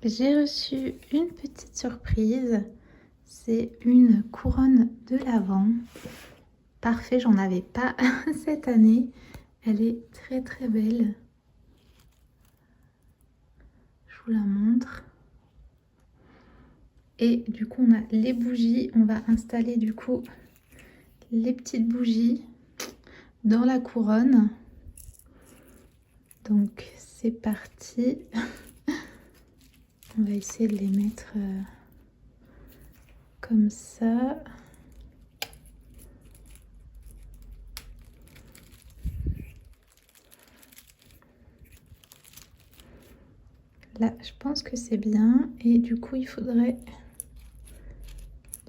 J'ai reçu une petite surprise. C'est une couronne de l'Avent. Parfait, j'en avais pas cette année. Elle est très très belle. Je vous la montre. Et du coup, on a les bougies. On va installer du coup les petites bougies dans la couronne. Donc c'est parti. On va essayer de les mettre comme ça. Là, je pense que c'est bien. Et du coup, il faudrait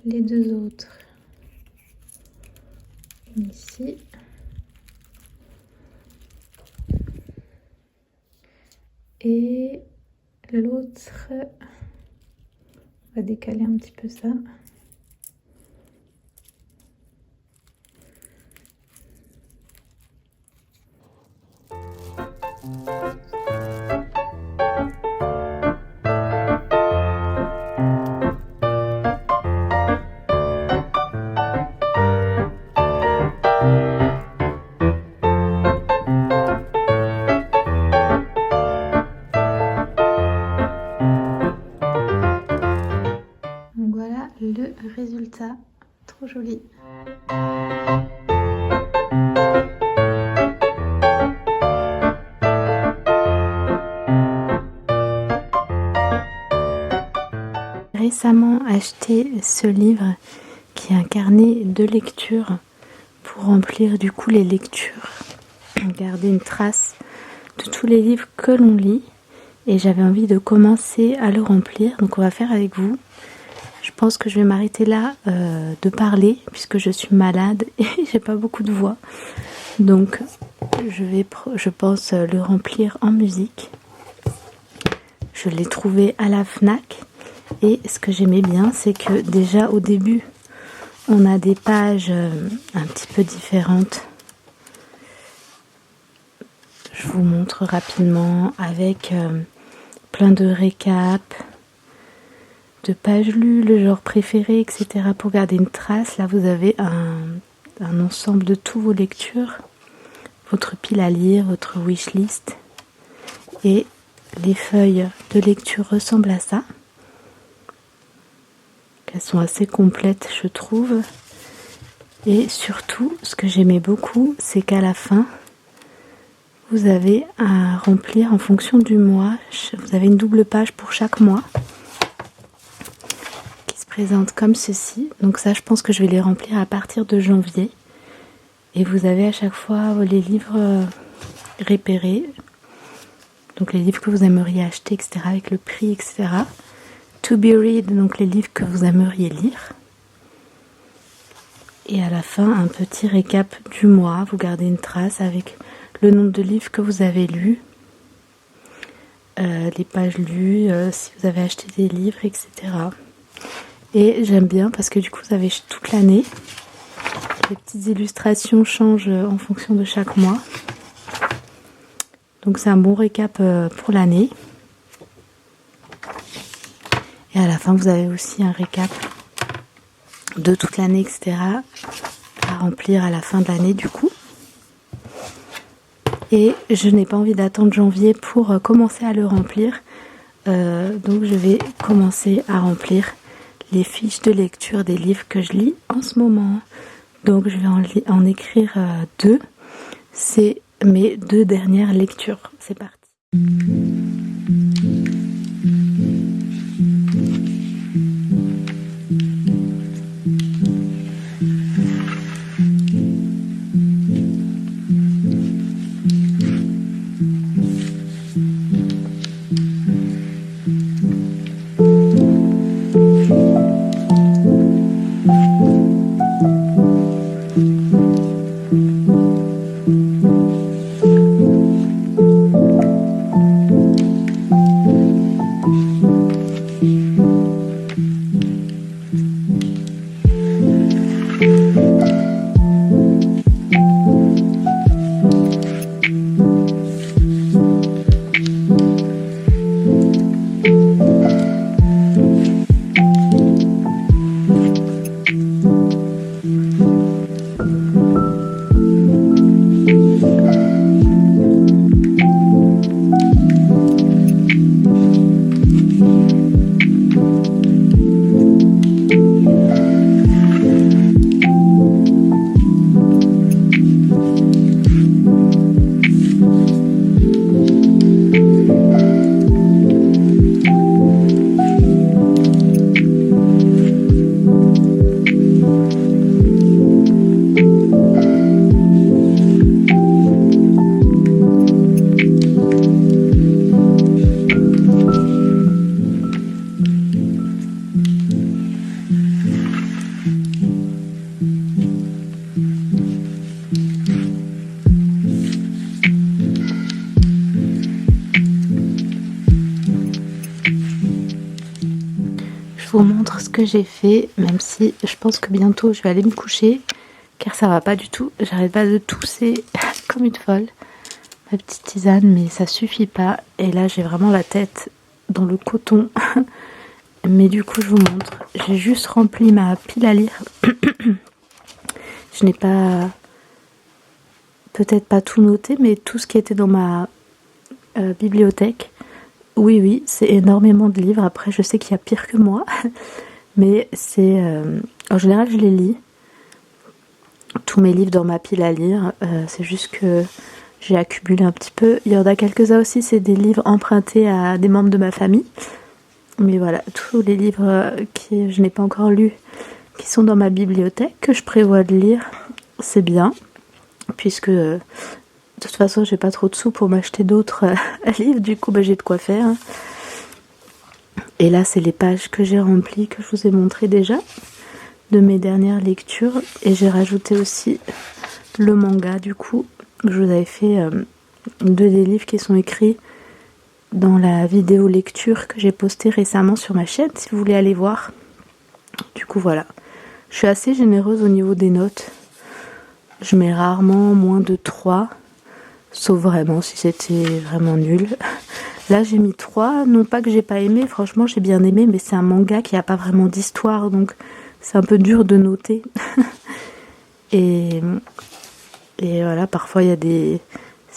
les deux autres. Ici. Et l'autre, on va décaler un petit peu ça. Donc voilà le résultat, trop joli. Récemment acheté ce livre qui est un carnet de lecture pour remplir du coup les lectures, garder une trace de tous les livres que l'on lit, et j'avais envie de commencer à le remplir, donc on va faire avec vous. Je pense que je vais m'arrêter là de parler puisque je suis malade et j'ai pas beaucoup de voix, donc je pense le remplir en musique. Je l'ai trouvé à la Fnac. Et ce que j'aimais bien, c'est que déjà au début, on a des pages un petit peu différentes. Je vous montre rapidement avec plein de récaps, de pages lues, le genre préféré, etc. pour garder une trace. Là, vous avez un ensemble de toutes vos lectures, votre pile à lire, votre wishlist. Et les feuilles de lecture ressemblent à ça. Elles sont assez complètes, je trouve. Et surtout, ce que j'aimais beaucoup, c'est qu'à la fin, vous avez à remplir en fonction du mois. Vous avez une double page pour chaque mois qui se présente comme ceci. Donc ça, je pense que je vais les remplir à partir de janvier. Et vous avez à chaque fois les livres repérés. Donc les livres que vous aimeriez acheter, etc. avec le prix, etc. To be read, donc les livres que vous aimeriez lire. Et à la fin, un petit récap du mois. Vous gardez une trace avec le nombre de livres que vous avez lus, les pages lues, si vous avez acheté des livres, etc. Et j'aime bien parce que du coup, vous avez toute l'année. Les petites illustrations changent en fonction de chaque mois. Donc c'est un bon récap pour l'année. Et à la fin, vous avez aussi un récap de toute l'année, etc. à remplir à la fin de l'année du coup. Et je n'ai pas envie d'attendre janvier pour commencer à le remplir. Donc je vais commencer à remplir les fiches de lecture des livres que je lis en ce moment. Donc je vais en écrire 2. C'est mes 2 dernières lectures. C'est parti. vous montre ce que j'ai fait, même si je pense que bientôt je vais aller me coucher, car ça va pas du tout. J'arrête pas de tousser comme une folle. Ma petite tisane, mais ça suffit pas. Et là, j'ai vraiment la tête dans le coton. Mais du coup, je vous montre. J'ai juste rempli ma pile à lire. Je n'ai pas... peut-être pas tout noté, mais tout ce qui était dans ma bibliothèque. Oui, c'est énormément de livres. Après, je sais qu'il y a pire que moi. Mais c'est... en général, je les lis. Tous mes livres dans ma pile à lire. C'est juste que j'ai accumulé un petit peu. Il y en a quelques-uns aussi, c'est des livres empruntés à des membres de ma famille. Mais voilà, tous les livres que je n'ai pas encore lus, qui sont dans ma bibliothèque, que je prévois de lire, c'est bien. Puisque de toute façon, j'ai pas trop de sous pour m'acheter d'autres livres. Du coup, j'ai de quoi faire. Et là, c'est les pages que j'ai remplies, que je vous ai montrées déjà, de mes dernières lectures. Et j'ai rajouté aussi le manga, du coup. Je vous avais fait deux des livres qui sont écrits dans la vidéo lecture que j'ai postée récemment sur ma chaîne, si vous voulez aller voir. Du coup, voilà. Je suis assez généreuse au niveau des notes. Je mets rarement moins de 3, sauf vraiment si c'était vraiment nul. Là, j'ai mis 3, non pas que j'ai pas aimé, franchement, j'ai bien aimé, mais c'est un manga qui n'a pas vraiment d'histoire, donc c'est un peu dur de noter. Et voilà, parfois, il y a des...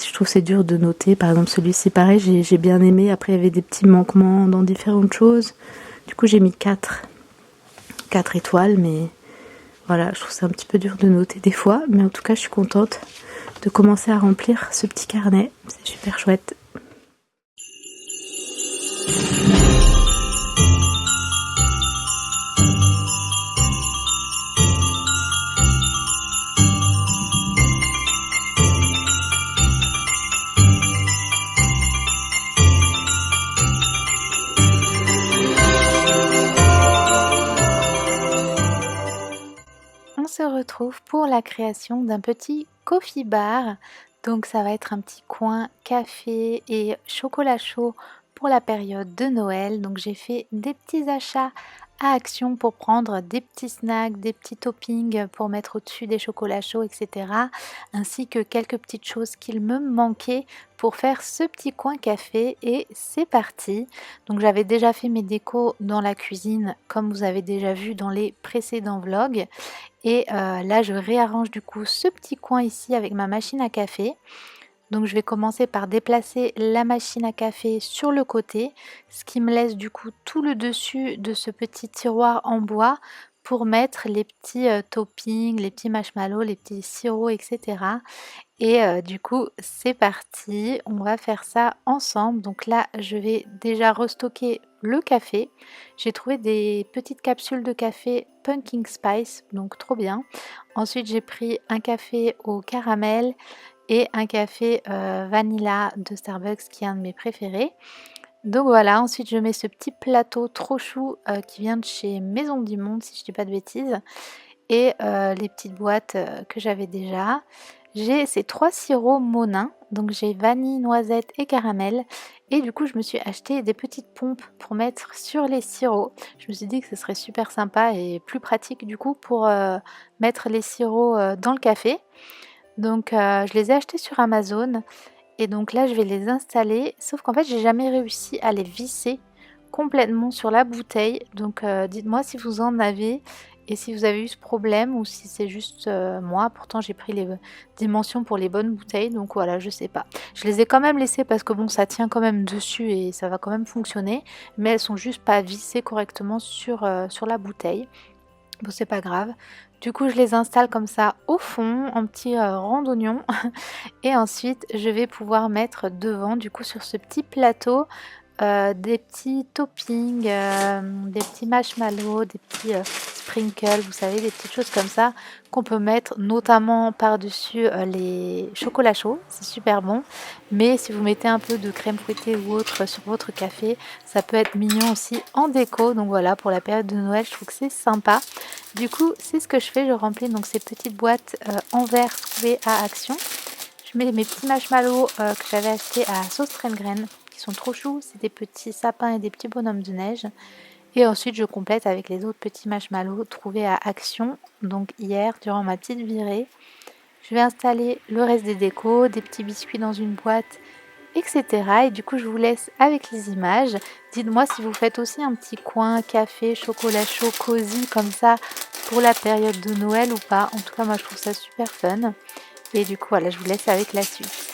Je trouve que c'est dur de noter. Par exemple, celui-ci, pareil, j'ai bien aimé. Après, il y avait des petits manquements dans différentes choses. Du coup, j'ai mis 4 étoiles, mais voilà, je trouve que c'est un petit peu dur de noter des fois. Mais en tout cas, je suis contente de commencer à remplir ce petit carnet. C'est super chouette. On se retrouve pour la création d'un petit coffee bar. Donc ça va être un petit coin café et chocolat chaud pour la période de Noël. Donc j'ai fait des petits achats à Action pour prendre des petits snacks, des petits toppings pour mettre au-dessus des chocolats chauds, etc. Ainsi que quelques petites choses qu'il me manquait pour faire ce petit coin café et c'est parti. Donc j'avais déjà fait mes décos dans la cuisine comme vous avez déjà vu dans les précédents vlogs. Et là, je réarrange du coup ce petit coin ici avec ma machine à café. Donc je vais commencer par déplacer la machine à café sur le côté, ce qui me laisse du coup tout le dessus de ce petit tiroir en bois pour mettre les petits toppings, les petits marshmallows, les petits sirops, etc. Et du coup, c'est parti, on va faire ça ensemble. Donc là, je vais déjà restocker le café. J'ai trouvé des petites capsules de café Pumpkin Spice, donc trop bien. Ensuite, j'ai pris un café au caramel et un café vanilla de Starbucks qui est un de mes préférés. Donc voilà, ensuite je mets ce petit plateau trop chou qui vient de chez Maison du Monde, si je dis pas de bêtises. Et les petites boîtes que j'avais déjà. J'ai ces 3 sirops Monin, donc j'ai vanille, noisette et caramel. Et du coup, je me suis acheté des petites pompes pour mettre sur les sirops. Je me suis dit que ce serait super sympa et plus pratique du coup pour mettre les sirops dans le café. Donc je les ai achetés sur Amazon et donc là je vais les installer. Sauf qu'en fait, j'ai jamais réussi à les visser complètement sur la bouteille. Donc dites-moi si vous en avez. Et si vous avez eu ce problème ou si c'est juste moi, pourtant j'ai pris les dimensions pour les bonnes bouteilles, donc voilà, je sais pas. Je les ai quand même laissées parce que bon, ça tient quand même dessus et ça va quand même fonctionner, mais elles sont juste pas vissées correctement sur la bouteille. Bon, c'est pas grave. Du coup, je les installe comme ça au fond, en petits rangs d'oignons. Et ensuite, je vais pouvoir mettre devant, du coup, sur ce petit plateau, des petits toppings, des petits marshmallows, des petits sprinkles, vous savez, des petites choses comme ça qu'on peut mettre notamment par-dessus les chocolats chauds, c'est super bon. Mais si vous mettez un peu de crème fouettée ou autre sur votre café, ça peut être mignon aussi en déco. Donc voilà, pour la période de Noël, je trouve que c'est sympa. Du coup, c'est ce que je fais, je remplis donc ces petites boîtes en verre trouvées à Action. Je mets mes petits marshmallows que j'avais achetés à Sauce Train Graine, qui sont trop choux, c'est des petits sapins et des petits bonhommes de neige. Et ensuite, je complète avec les autres petits marshmallows trouvés à Action, donc hier, durant ma petite virée. Je vais installer le reste des décos, des petits biscuits dans une boîte, etc. Et du coup, je vous laisse avec les images. Dites-moi si vous faites aussi un petit coin café, chocolat chaud, cosy, comme ça, pour la période de Noël ou pas. En tout cas, moi, je trouve ça super fun. Et du coup, voilà, je vous laisse avec la suite.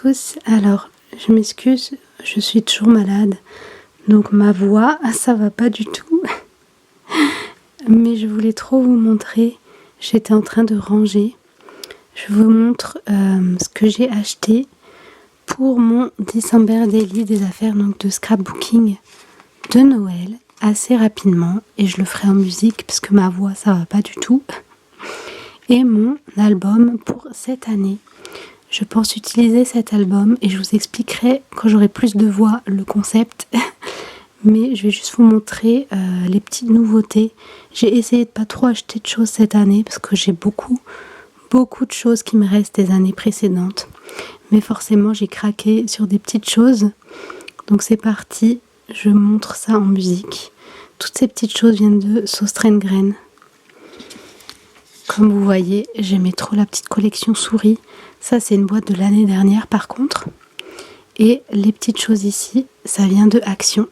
tous, alors je m'excuse, je suis toujours malade, donc ma voix ça va pas du tout, mais je voulais trop vous montrer, j'étais en train de ranger, je vous montre ce que j'ai acheté pour mon December Daily, des affaires donc de scrapbooking de Noël, assez rapidement, et je le ferai en musique parce que ma voix ça va pas du tout, et mon album pour cette année. Je pense utiliser cet album et je vous expliquerai quand j'aurai plus de voix le concept. Mais je vais juste vous montrer les petites nouveautés. J'ai essayé de pas trop acheter de choses cette année parce que j'ai beaucoup de choses qui me restent des années précédentes. Mais forcément j'ai craqué sur des petites choses. Donc c'est parti, je montre ça en musique. Toutes ces petites choses viennent de Sauce-Train-Graine. Comme vous voyez, j'aimais trop la petite collection souris. Ça, c'est une boîte de l'année dernière par contre. Et les petites choses ici, ça vient de Action.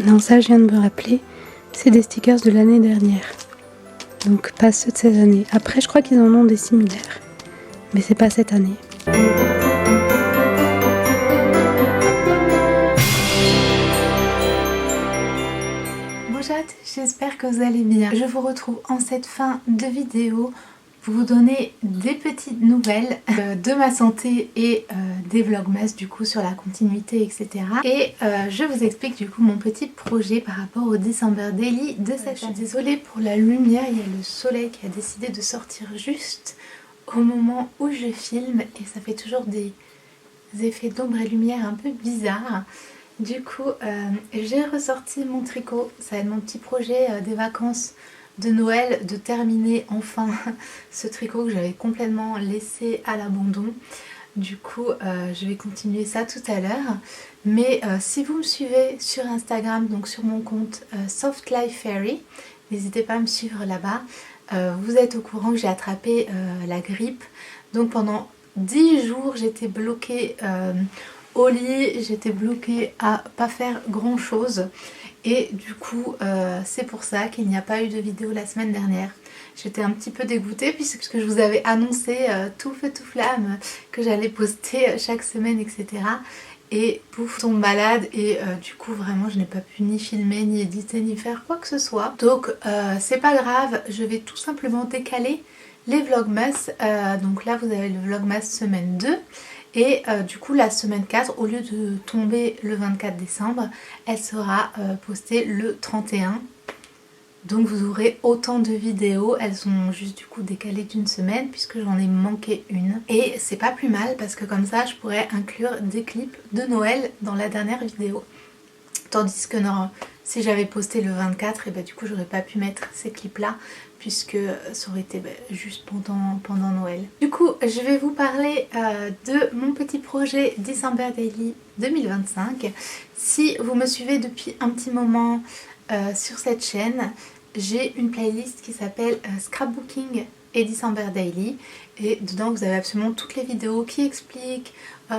Non, ça je viens de me rappeler, c'est des stickers de l'année dernière. Donc pas ceux de cette année. Après je crois qu'ils en ont des similaires. Mais c'est pas cette année. Bonjour à tous, j'espère que vous allez bien. Je vous retrouve en cette fin de vidéo pour vous donner des petites nouvelles de ma santé et des vlogmas du coup sur la continuité, etc. Et je vous explique du coup mon petit projet par rapport au December Daily de cette année. Je suis désolée pour la lumière, il y a le soleil qui a décidé de sortir juste au moment où je filme et ça fait toujours des effets d'ombre et lumière un peu bizarres. Du coup j'ai ressorti mon tricot, ça va être mon petit projet des vacances de Noël, de terminer enfin ce tricot que j'avais complètement laissé à l'abandon. Du coup je vais continuer ça tout à l'heure, mais si vous me suivez sur Instagram, donc sur mon compte Soft Life Fairy, n'hésitez pas à me suivre là-bas. Vous êtes au courant que j'ai attrapé la grippe, donc pendant 10 jours j'étais bloquée au lit, j'étais bloquée à pas faire grand chose. Et du coup c'est pour ça qu'il n'y a pas eu de vidéo la semaine dernière. J'étais un petit peu dégoûtée puisque je vous avais annoncé tout feu tout flamme que j'allais poster chaque semaine, etc. Et pouf, je tombe malade et du coup vraiment je n'ai pas pu ni filmer, ni éditer, ni faire quoi que ce soit. Donc c'est pas grave, je vais tout simplement décaler les vlogmas. Donc là vous avez le vlogmas semaine 2. Et du coup la semaine 4, au lieu de tomber le 24 décembre, elle sera postée le 31. Donc vous aurez autant de vidéos, elles sont juste du coup décalées d'une semaine puisque j'en ai manqué une. Et c'est pas plus mal parce que comme ça je pourrais inclure des clips de Noël dans la dernière vidéo. Tandis que non, si j'avais posté le 24, et bah du coup j'aurais pas pu mettre ces clips là puisque ça aurait été juste pendant Noël. Du coup je vais vous parler de mon petit projet December Daily 2025. Si vous me suivez depuis un petit moment sur cette chaîne, j'ai une playlist qui s'appelle Scrapbooking et December Daily, et dedans vous avez absolument toutes les vidéos qui expliquent,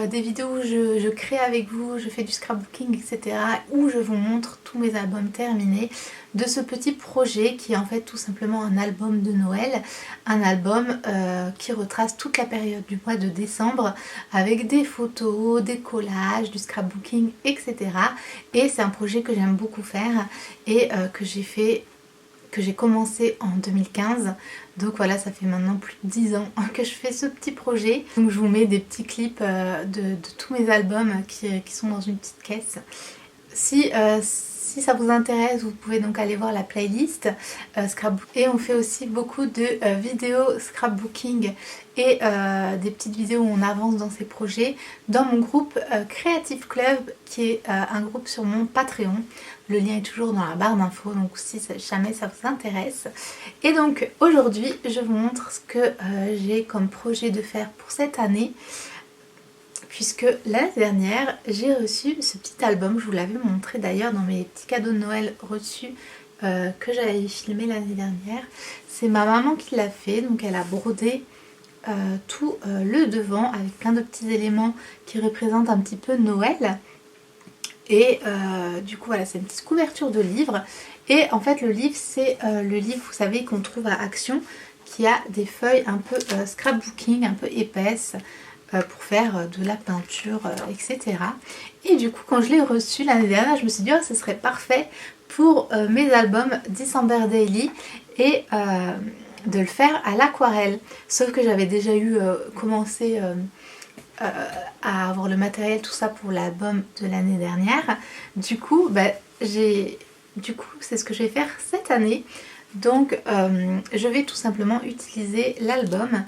des vidéos où je crée avec vous, je fais du scrapbooking, etc. où je vous montre tous mes albums terminés de ce petit projet qui est en fait tout simplement un album de Noël, un album qui retrace toute la période du mois de décembre avec des photos, des collages, du scrapbooking, etc. Et c'est un projet que j'aime beaucoup faire et que j'ai fait que j'ai commencé en 2015. Donc voilà, ça fait maintenant plus de 10 ans que je fais ce petit projet. Donc je vous mets des petits clips de tous mes albums qui sont dans une petite caisse. Si ça vous intéresse, vous pouvez donc aller voir la playlist scrapbook. Et on fait aussi beaucoup de vidéos scrapbooking et des petites vidéos où on avance dans ces projets dans mon groupe Creative Club, qui est un groupe sur mon Patreon. Le lien est toujours dans la barre d'infos, donc si jamais ça vous intéresse. Et donc aujourd'hui, je vous montre ce que j'ai comme projet de faire pour cette année. Puisque l'année dernière, j'ai reçu ce petit album, je vous l'avais montré d'ailleurs dans mes petits cadeaux de Noël reçus que j'avais filmé l'année dernière. C'est ma maman qui l'a fait, donc elle a brodé tout le devant avec plein de petits éléments qui représentent un petit peu Noël. Et du coup voilà, c'est une petite couverture de livre. Et en fait le livre, c'est le livre, vous savez, qu'on trouve à Action, qui a des feuilles un peu scrapbooking, un peu épaisses, pour faire de la peinture, etc. Et du coup, quand je l'ai reçu l'année dernière, je me suis dit, oh, ce serait parfait pour mes albums December Daily et de le faire à l'aquarelle. Sauf que j'avais déjà eu commencé à avoir le matériel, tout ça pour l'album de l'année dernière. Du coup, c'est ce que je vais faire cette année. Donc, je vais tout simplement utiliser l'album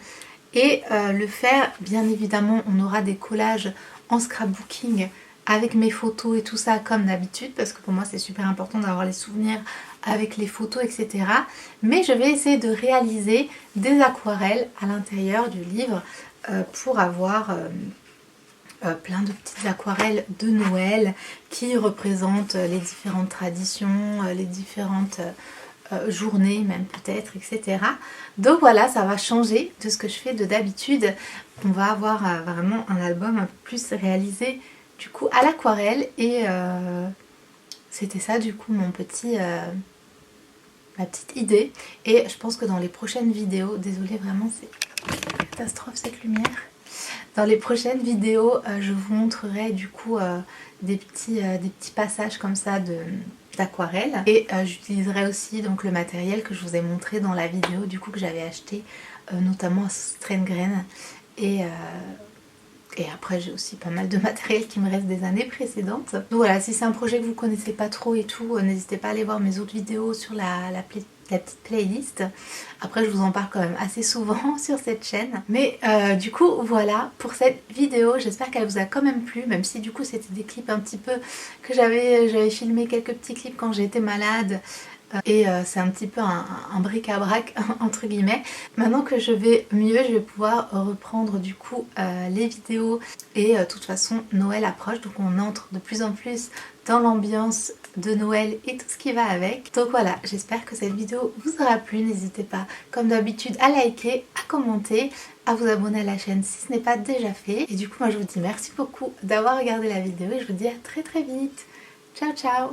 et le faire. Bien évidemment, on aura des collages en scrapbooking avec mes photos et tout ça comme d'habitude, parce que pour moi c'est super important d'avoir les souvenirs avec les photos, etc. Mais je vais essayer de réaliser des aquarelles à l'intérieur du livre pour avoir plein de petites aquarelles de Noël qui représentent les différentes traditions, les différentes journée même peut-être, etc. Donc voilà, ça va changer de ce que je fais de d'habitude. On va avoir vraiment un album un peu plus réalisé du coup à l'aquarelle. Et c'était ça du coup ma petite idée. Et je pense que dans les prochaines vidéos, désolée vraiment c'est catastrophe cette lumière. Dans les prochaines vidéos, je vous montrerai du coup des petits passages comme ça d'aquarelle. Et j'utiliserai aussi donc le matériel que je vous ai montré dans la vidéo du coup que j'avais acheté, notamment à Strengren. Et après j'ai aussi pas mal de matériel qui me reste des années précédentes. Donc voilà, si c'est un projet que vous connaissez pas trop et tout, n'hésitez pas à aller voir mes autres vidéos sur la petite playlist. Après je vous en parle quand même assez souvent sur cette chaîne. Mais du coup voilà pour cette vidéo, j'espère qu'elle vous a quand même plu, même si du coup c'était des clips un petit peu que j'avais filmé quelques petits clips quand j'étais malade. Et c'est un petit peu un bric-à-brac entre guillemets. Maintenant que je vais mieux, je vais pouvoir reprendre du coup les vidéos. Et de toute façon Noël approche, donc on entre de plus en plus dans l'ambiance de Noël et tout ce qui va avec. Donc voilà, j'espère que cette vidéo vous aura plu. N'hésitez pas comme d'habitude à liker, à commenter, à vous abonner à la chaîne si ce n'est pas déjà fait. Et du coup moi je vous dis merci beaucoup d'avoir regardé la vidéo et je vous dis à très très vite. Ciao ciao.